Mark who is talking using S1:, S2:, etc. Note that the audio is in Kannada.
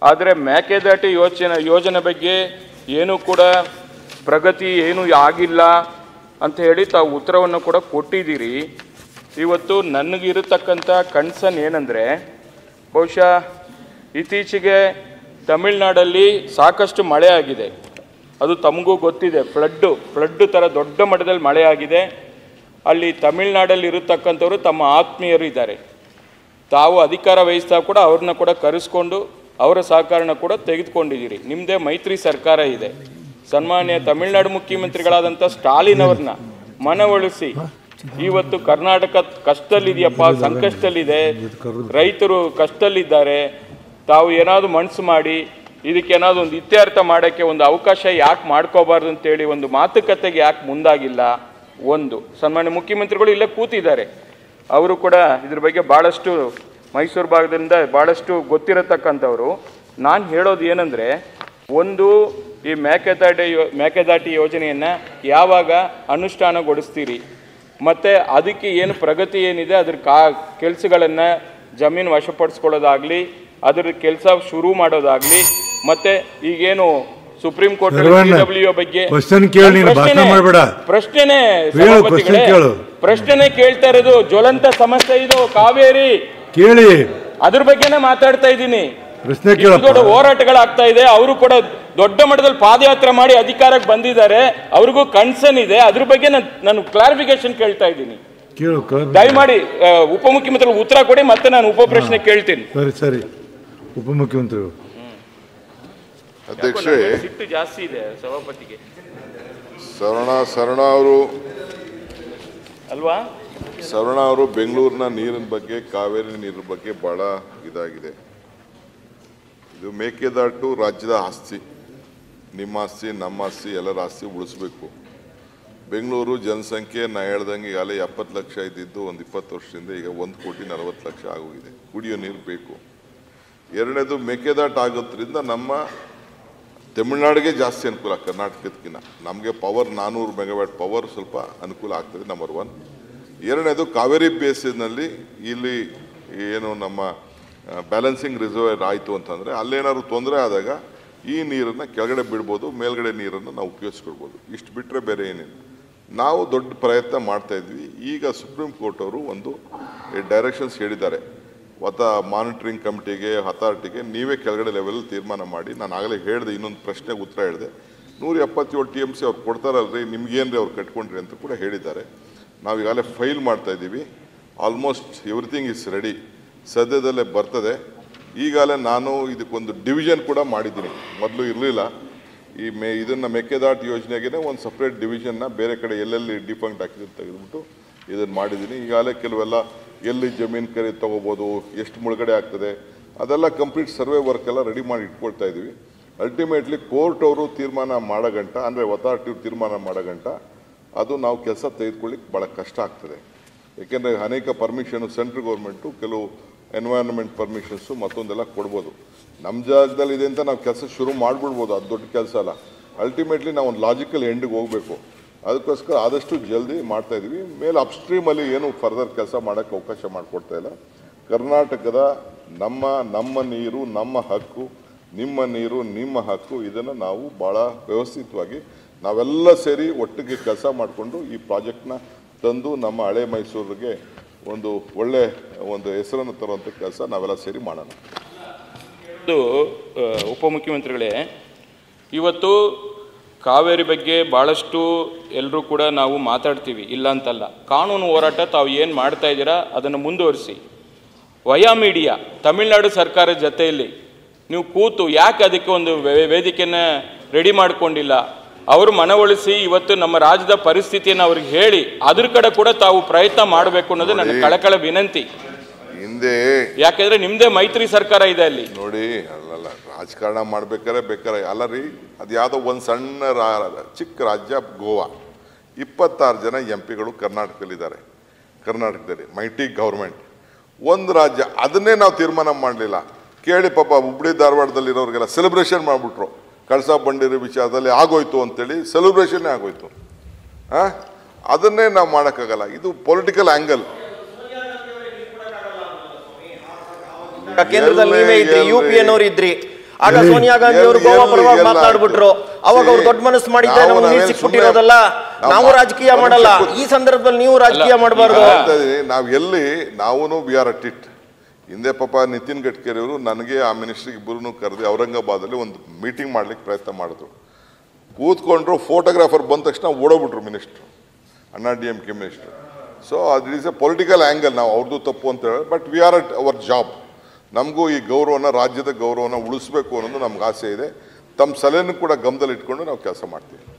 S1: ಆದರೆ ಮೇಕೆದಾಟು ಯೋಜನೆ ಬಗ್ಗೆ ಏನೂ ಕೂಡ ಪ್ರಗತಿ ಏನೂ ಆಗಿಲ್ಲ ಅಂತ ಹೇಳಿ ತಾವು ಉತ್ತರವನ್ನು ಕೂಡ ಕೊಟ್ಟಿದ್ದೀರಿ. ಇವತ್ತು ನನಗಿರತಕ್ಕಂಥ ಕನ್ಸರ್ನ್ ಏನಂದರೆ, ಬಹುಶಃ ಇತ್ತೀಚೆಗೆ ತಮಿಳುನಾಡಲ್ಲಿ ಸಾಕಷ್ಟು ಮಳೆ ಆಗಿದೆ, ಅದು ತಮಗೂ ಗೊತ್ತಿದೆ. ಫ್ಲಡ್ಡು ಥರ ದೊಡ್ಡ ಮಟ್ಟದಲ್ಲಿ ಮಳೆ ಆಗಿದೆ. ಅಲ್ಲಿ ತಮಿಳುನಾಡಲ್ಲಿ ಇರತಕ್ಕಂಥವ್ರು ತಮ್ಮ ಆತ್ಮೀಯರು ಇದ್ದಾರೆ. ತಾವು ಅಧಿಕಾರ ವಹಿಸ್ತಾ ಕೂಡ ಅವ್ರನ್ನ ಕೂಡ ಕರೆಸ್ಕೊಂಡು ಅವರ ಸಹಕಾರನ ಕೂಡ ತೆಗೆದುಕೊಂಡಿದ್ದೀರಿ. ನಿಮ್ಮದೇ ಮೈತ್ರಿ ಸರ್ಕಾರ ಇದೆ. ಸನ್ಮಾನ್ಯ ತಮಿಳುನಾಡು ಮುಖ್ಯಮಂತ್ರಿಗಳಾದಂಥ ಸ್ಟಾಲಿನ್ ಅವ್ರನ್ನ ಮನವೊಲಿಸಿ ಇವತ್ತು ಕರ್ನಾಟಕ ಕಷ್ಟದಲ್ಲಿದೆಯಪ್ಪ, ಸಂಕಷ್ಟದಲ್ಲಿದೆ, ರೈತರು ಕಷ್ಟದಲ್ಲಿದ್ದಾರೆ, ತಾವು ಏನಾದರೂ ಮನಸ್ಸು ಮಾಡಿ ಇದಕ್ಕೇನಾದ್ರು ಒಂದು ಇತ್ಯರ್ಥ ಮಾಡೋಕ್ಕೆ ಒಂದು ಅವಕಾಶ ಯಾಕೆ ಮಾಡ್ಕೋಬಾರ್ದು ಅಂತೇಳಿ ಒಂದು ಮಾತುಕತೆಗೆ ಯಾಕೆ ಮುಂದಾಗಿಲ್ಲ? ಒಂದು ಸನ್ಮಾನ್ಯ ಮುಖ್ಯಮಂತ್ರಿಗಳು ಇಲ್ಲೇ ಕೂತಿದ್ದಾರೆ, ಅವರು ಕೂಡ ಇದ್ರ ಬಗ್ಗೆ ಭಾಳಷ್ಟು ಮೈಸೂರು ಭಾಗದಿಂದ ಭಾಳಷ್ಟು ಗೊತ್ತಿರತಕ್ಕಂಥವ್ರು. ನಾನು ಹೇಳೋದು ಏನಂದರೆ, ಒಂದು ಈ ಮೇಕೆದಾಟು ಯೋಜನೆಯನ್ನು ಯಾವಾಗ ಅನುಷ್ಠಾನಗೊಳಿಸ್ತೀರಿ, ಮತ್ತು ಅದಕ್ಕೆ ಏನು ಪ್ರಗತಿ ಏನಿದೆ ಅದ್ರ ಕೆಲಸಗಳನ್ನು ಜಮೀನು ವಶಪಡಿಸ್ಕೊಳ್ಳೋದಾಗಲಿ, ಅದರ ಕೆಲಸ ಶುರು ಮಾಡೋದಾಗಲಿ, ಮತ್ತು ಈಗೇನು ಸುಪ್ರೀಂ ಕೋರ್ಟ್ ಬಗ್ಗೆ ಪ್ರಶ್ನೆನೇ ಕೇಳ್ತಾ ಇರೋದು, ಜ್ವಲಂತ ಸಮಸ್ಯೆ ಇದು ಕಾವೇರಿ ಕೇಳಿ, ಅದ್ರ ಬಗ್ಗೆನೇ ಮಾತಾಡ್ತಾ ಇದ್ದೀನಿ. ದೊಡ್ಡ ಹೋರಾಟಗಳಾಗ್ತಾ ಇದೆ, ಅವರು ಕೂಡ ದೊಡ್ಡ ಮಟ್ಟದಲ್ಲಿ ಪಾದಯಾತ್ರೆ ಮಾಡಿ ಅಧಿಕಾರಕ್ಕೆ ಬಂದಿದ್ದಾರೆ, ಅವ್ರಿಗೂ ಕನ್ಸರ್ನ್ ಇದೆ. ಅದ್ರ ಬಗ್ಗೆ ನಾನು ಕ್ಲಾರಿಫಿಕೇಶನ್ ಕೇಳ್ತಾ ಇದ್ದೀನಿ. ದಯಮಾಡಿ ಉಪಮುಖ್ಯಮಂತ್ರಿ ಉತ್ತರ ಕೊಡಿ, ಮತ್ತೆ ನಾನು ಉಪ ಪ್ರಶ್ನೆ ಕೇಳ್ತೀನಿ.
S2: ಸರಿ ಉಪಮುಖ್ಯಮಂತ್ರಿಗಳು.
S3: ಅಧ್ಯಕ್ಷರೇ,
S1: ಸಿಟ್ಟು ಜಾಸ್ತಿ ಇದೆ ಸಭಾಪತಿಗೆ.
S3: ಶರಣ ಅವರು
S1: ಅಲ್ವಾ?
S3: ಶರಣ ಅವರು ಬೆಂಗಳೂರಿನ ನೀರಿನ ಬಗ್ಗೆ, ಕಾವೇರಿ ನೀರಿನ ಬಗ್ಗೆ ಬಹಳ ಇದಾಗಿದೆ. ಇದು ಮೇಕೆದಾಟು ರಾಜ್ಯದ ಆಸ್ತಿ, ನಿಮ್ಮ ಆಸ್ತಿ, ನಮ್ಮ ಆಸ್ತಿ, ಎಲ್ಲರ ಆಸ್ತಿ ಉಳಿಸ್ಬೇಕು. ಬೆಂಗಳೂರು ಜನಸಂಖ್ಯೆ ನಾ ಹೇಳ್ದಂಗೆ ಈಗಾಗಲೇ 70 ಲಕ್ಷ ಇದ್ದಿದ್ದು ಒಂದು 20 ವರ್ಷದಿಂದ ಈಗ 1,40,00,000 ಆಗೋಗಿದೆ. ಕುಡಿಯೋ ನೀರು ಬೇಕು. ಎರಡನೇದು, ಮೇಕೆದಾಟು ಆಗೋದ್ರಿಂದ ನಮ್ಮ ತಮಿಳುನಾಡಿಗೆ ಜಾಸ್ತಿ ಅನುಕೂಲ, ಕರ್ನಾಟಕದಕ್ಕಿಂತ. ನಮಗೆ ಪವರ್ 400 ಮೆಗಾವ್ಯಾಟ್ ಪವರ್ ಸ್ವಲ್ಪ ಅನುಕೂಲ ಆಗ್ತದೆ, ನಂಬರ್ 1. ಎರಡನೇದು, ಕಾವೇರಿ ಬೇಸಿನಲ್ಲಿ ಇಲ್ಲಿ ಏನು ನಮ್ಮ ಬ್ಯಾಲೆನ್ಸಿಂಗ್ ರಿಸರ್ವೇರ್ ಆಯಿತು ಅಂತಂದರೆ ಅಲ್ಲೇನಾದ್ರು ತೊಂದರೆ ಆದಾಗ ಈ ನೀರನ್ನು ಕೆಳಗಡೆ ಬಿಡ್ಬೋದು, ಮೇಲ್ಗಡೆ ನೀರನ್ನು ನಾವು ಉಪಯೋಗಿಸ್ಕೊಳ್ಬೋದು. ಇಷ್ಟು ಬಿಟ್ಟರೆ ಬೇರೆ ಏನಿಲ್ಲ. ನಾವು ದೊಡ್ಡ ಪ್ರಯತ್ನ ಮಾಡ್ತಾ ಇದ್ವಿ. ಈಗ ಸುಪ್ರೀಂ ಕೋರ್ಟ್ ಅವರು ಒಂದು ಡೈರೆಕ್ಷನ್ಸ್ ಹೇಳಿದ್ದಾರೆ, ಮಾನಿಟರಿಂಗ್ ಕಮಿಟಿಗೆ, ಅಥಾರಿಟಿಗೆ ನೀವೇ ಕೆಳಗಡೆ ಲೆವೆಲ್ ತೀರ್ಮಾನ ಮಾಡಿ. ನಾನು ಆಗಲೇ ಹೇಳಿದೆ, ಇನ್ನೊಂದು ಪ್ರಶ್ನೆಗೆ ಉತ್ತರ ಹೇಳಿದೆ, 177 TMC ಅವ್ರು ಕೊಡ್ತಾರಲ್ರಿ, ನಿಮ್ಗೇನ್ರಿ ಅವ್ರು ಕಟ್ಕೊಂಡ್ರಿ ಅಂತ ಕೂಡ ಹೇಳಿದ್ದಾರೆ. ನಾವು ಈಗಾಗಲೇ ಫೈಲ್ ಮಾಡ್ತಾ ಇದ್ದೀವಿ. ಆಲ್ಮೋಸ್ಟ್ ಎವ್ರಿಥಿಂಗ್ ಇಸ್ ರೆಡಿ, ಸದ್ಯದಲ್ಲೇ ಬರ್ತದೆ. ಈಗಾಗಲೇ ನಾನು ಇದಕ್ಕೊಂದು ಡಿವಿಷನ್ ಕೂಡ ಮಾಡಿದ್ದೀನಿ, ಮೊದಲು ಇರಲಿಲ್ಲ. ಇದನ್ನು ಮೇಕೆದಾಟು ಯೋಜನೆಗೆ ಒಂದು ಸಪ್ರೇಟ್ ಡಿವಿಷನ್ನ ಬೇರೆ ಕಡೆ ಎಲ್ಲೆಲ್ಲಿ ಡಿಫಂಕ್ಟ್ ಹಾಕಿದ್ರೆ ತೆಗೆದುಬಿಟ್ಟು ಇದನ್ನು ಮಾಡಿದ್ದೀನಿ. ಈಗಾಗಲೇ ಕೆಲವೆಲ್ಲ ಎಲ್ಲಿ ಜಮೀನು ಖರೀದಿ ತೊಗೋಬೋದು, ಎಷ್ಟು ಮುಳುಗಡೆ ಆಗ್ತದೆ, ಅದೆಲ್ಲ ಕಂಪ್ಲೀಟ್ ಸರ್ವೆ ವರ್ಕ್ ಎಲ್ಲ ರೆಡಿ ಮಾಡಿ ಇಟ್ಕೊಳ್ತಾ ಇದ್ದೀವಿ. ಅಲ್ಟಿಮೇಟ್ಲಿ ಕೋರ್ಟ್ ಅವರು ತೀರ್ಮಾನ ಮಾಡೋ ಗಂಟ, ಅಂದರೆ ಅಥಾರಿಟಿ ತೀರ್ಮಾನ ಮಾಡೋ ಗಂಟ ಅದು ನಾವು ಕೆಲಸ ತೆಗೆದುಕೊಳ್ಳಿಕ್ಕೆ ಭಾಳ ಕಷ್ಟ ಆಗ್ತದೆ. ಏಕೆಂದರೆ ಅನೇಕ ಪರ್ಮಿಷನು ಸೆಂಟ್ರಲ್ ಗೌರ್ಮೆಂಟು, ಕೆಲವು ಎನ್ವೈರನ್ಮೆಂಟ್ ಪರ್ಮಿಷನ್ಸು ಮತ್ತೊಂದೆಲ್ಲ ಕೊಡ್ಬೋದು. ನಮ್ಮ ಜಾಗದಲ್ಲಿ ಇದೆ ಅಂತ ನಾವು ಕೆಲಸ ಶುರು ಮಾಡಿಬಿಡ್ಬೋದು, ಅದು ದೊಡ್ಡ ಕೆಲಸ ಅಲ್ಲ. ಅಲ್ಟಿಮೇಟ್ಲಿ ನಾವು ಒಂದು ಲಾಜಿಕಲ್ ಎಂಡಿಗೆ ಹೋಗಬೇಕು. ಅದಕ್ಕೋಸ್ಕರ ಆದಷ್ಟು ಜಲ್ದಿ ಮಾಡ್ತಾಯಿದ್ವಿ. ಮೇಲೆ ಅಪ್ಸ್ಟ್ರೀಮಲ್ಲಿ ಏನು ಫರ್ದರ್ ಕೆಲಸ ಮಾಡೋಕ್ಕೆ ಅವಕಾಶ ಮಾಡಿಕೊಡ್ತಾ ಇಲ್ಲ. ಕರ್ನಾಟಕದ ನಮ್ಮ ನೀರು ನಮ್ಮ ಹಕ್ಕು, ನಿಮ್ಮ ನೀರು ನಿಮ್ಮ ಹಕ್ಕು, ಇದನ್ನು ನಾವು ಭಾಳ ವ್ಯವಸ್ಥಿತವಾಗಿ ನಾವೆಲ್ಲ ಸೇರಿ ಒಟ್ಟಿಗೆ ಕೆಲಸ ಮಾಡಿಕೊಂಡು ಈ ಪ್ರಾಜೆಕ್ಟ್ನ ತಂದು ನಮ್ಮ ಹಳೆ ಮೈಸೂರಿಗೆ ಒಂದು ಒಳ್ಳೆ ಒಂದು ಹೆಸರನ್ನು ತರುವಂಥ ಕೆಲಸ ನಾವೆಲ್ಲ ಸೇರಿ ಮಾಡೋಣ.
S1: ಉಪಮುಖ್ಯಮಂತ್ರಿಗಳೇ, ಇವತ್ತು ಕಾವೇರಿ ಬಗ್ಗೆ ಭಾಳಷ್ಟು ಎಲ್ಲರೂ ಕೂಡ ನಾವು ಮಾತಾಡ್ತೀವಿ, ಇಲ್ಲ ಅಂತಲ್ಲ. ಕಾನೂನು ಹೋರಾಟ ತಾವು ಏನು ಮಾಡ್ತಾ ಇದ್ದೀರಾ ಅದನ್ನು ಮುಂದುವರಿಸಿ. ವಯಾ ಮೀಡಿಯಾ ತಮಿಳುನಾಡು ಸರ್ಕಾರದ ಜೊತೆಯಲ್ಲಿ ನೀವು ಕೂತು ಯಾಕೆ ಅದಕ್ಕೆ ಒಂದು ವೇದಿಕೆಯನ್ನು ರೆಡಿ ಮಾಡಿಕೊಂಡಿಲ್ಲ? ಅವರು ಮನವೊಲಿಸಿ ಇವತ್ತು ನಮ್ಮ ರಾಜ್ಯದ ಪರಿಸ್ಥಿತಿಯನ್ನು ಅವ್ರಿಗೆ ಹೇಳಿ ಅದ್ರ ಕಡೆ ಕೂಡ ತಾವು ಪ್ರಯತ್ನ ಮಾಡಬೇಕು ಅನ್ನೋದು ನನ್ನ ಕಳಕಳ ವಿನಂತಿ.
S3: ಹಿಂದೆ
S1: ಯಾಕೆಂದ್ರೆ ನಿಮ್ಮದೇ ಮೈತ್ರಿ ಸರ್ಕಾರ ಇದೆ ಅಲ್ಲಿ.
S3: ನೋಡಿ, ಅಲ್ಲಲ್ಲ ರಾಜಕಾರಣ ಬೇಕಾರೆ ಅಲ್ಲ ರೀ, ಅದು ಯಾವುದೋ ಒಂದು ಸಣ್ಣ ಚಿಕ್ಕ ರಾಜ್ಯ ಗೋವಾ, 26 ಜನ MP ಗಳು ಕರ್ನಾಟಕದಲ್ಲಿದ್ದಾರೆ. ಕರ್ನಾಟಕದಲ್ಲಿ ಮೈಟಿ ಗೌರ್ಮೆಂಟ್ ಒಂದು ರಾಜ್ಯ, ಅದನ್ನೇ ನಾವು ತೀರ್ಮಾನ ಮಾಡಲಿಲ್ಲ. ಕೇಳಿ ಪಾಪ ಹುಬ್ಳಿ ಧಾರವಾಡದಲ್ಲಿರೋರಿಗೆಲ್ಲ ಸೆಲೆಬ್ರೇಷನ್ ಮಾಡಿಬಿಟ್ರು. ಕಳಸಾ ಬಂಡೀರಿ ವಿಚಾರದಲ್ಲಿ ಆಗೋಯ್ತು ಅಂತೇಳಿ ಸೆಲೆಬ್ರೇಷನ್ನೇ ಆಗೋಯ್ತು. ಅದನ್ನೇ ನಾವು ಮಾಡೋಕ್ಕಾಗಲ್ಲ, ಇದು ಪೊಲಿಟಿಕಲ್ ಆ್ಯಂಗಲ್.
S4: ಕೇಂದ್ರದಲ್ಲಿ ನೀವೇ ಇದ್ರಿ, UP ಅನ್ನೋರು ಇದ್ರಿ, ಆಗ ಸೋನಿಯಾ ಗಾಂಧಿ ಅವರು ಗೋವಾ ಪರವಾಗಿ ಮಾತನಾಡ್ಬಿಟ್ರು. ಅವಾಗ ಅವ್ರು ದೊಡ್ಡ ಮನಸ್ಸು ಮಾಡಿದ್ರೆ ನಮ್ಗೆ ನೀರು ಸಿಕ್ಬಿಟ್ಟಿರೋದಲ್ಲ, ನಾವು ರಾಜಕೀಯ ಮಾಡಲ್ಲ. ಈ ಸಂದರ್ಭದಲ್ಲಿ ನೀವು ರಾಜಕೀಯ ಮಾಡಬಾರ್ದು.
S3: ನಾವು ವಿ ಆರ್ ಅಟ್ ಇಟ್. ಹಿಂದೆ ಪಾಪ ನಿತಿನ್ ಗಡ್ಕರಿ ಅವರು ನನಗೆ ಆ ಮಿನಿಸ್ಟ್ರಿಗೆ ಇಬ್ಬರೂ ಕರೆದು ಔರಂಗಾಬಾದಲ್ಲಿ ಒಂದು ಮೀಟಿಂಗ್ ಮಾಡ್ಲಿಕ್ಕೆ ಪ್ರಯತ್ನ ಮಾಡಿದ್ರು. ಕೂತ್ಕೊಂಡ್ರು, ಫೋಟೋಗ್ರಾಫರ್ ಬಂದ ತಕ್ಷಣ ಓಡೋಗ್ಬಿಟ್ರು ಮಿನಿಸ್ಟ್ರು, ಅಣ್ಣಾ DMK ಮಿನಿಸ್ಟ್ರು. ಸೊ ಅದು ಈಸ್ ಎ ಪೊಲಿಟಿಕಲ್ ಆ್ಯಂಗಲ್. ನಾವು ಅವ್ರದ್ದು ತಪ್ಪು ಅಂತ ಹೇಳಿ, but we are at hour job. ನಮಗೂ ಈ ಗೌರವನ, ರಾಜ್ಯದ ಗೌರವನ ಉಳಿಸ್ಬೇಕು ಅನ್ನೋದು ನಮ್ಗೆ ಆಸೆ ಇದೆ. ತಮ್ಮ ಸಲಹೆನೂ ಕೂಡ ಗಮನದಲ್ಲಿ ಇಟ್ಕೊಂಡು ನಾವು ಕೆಲಸ ಮಾಡ್ತೀವಿ.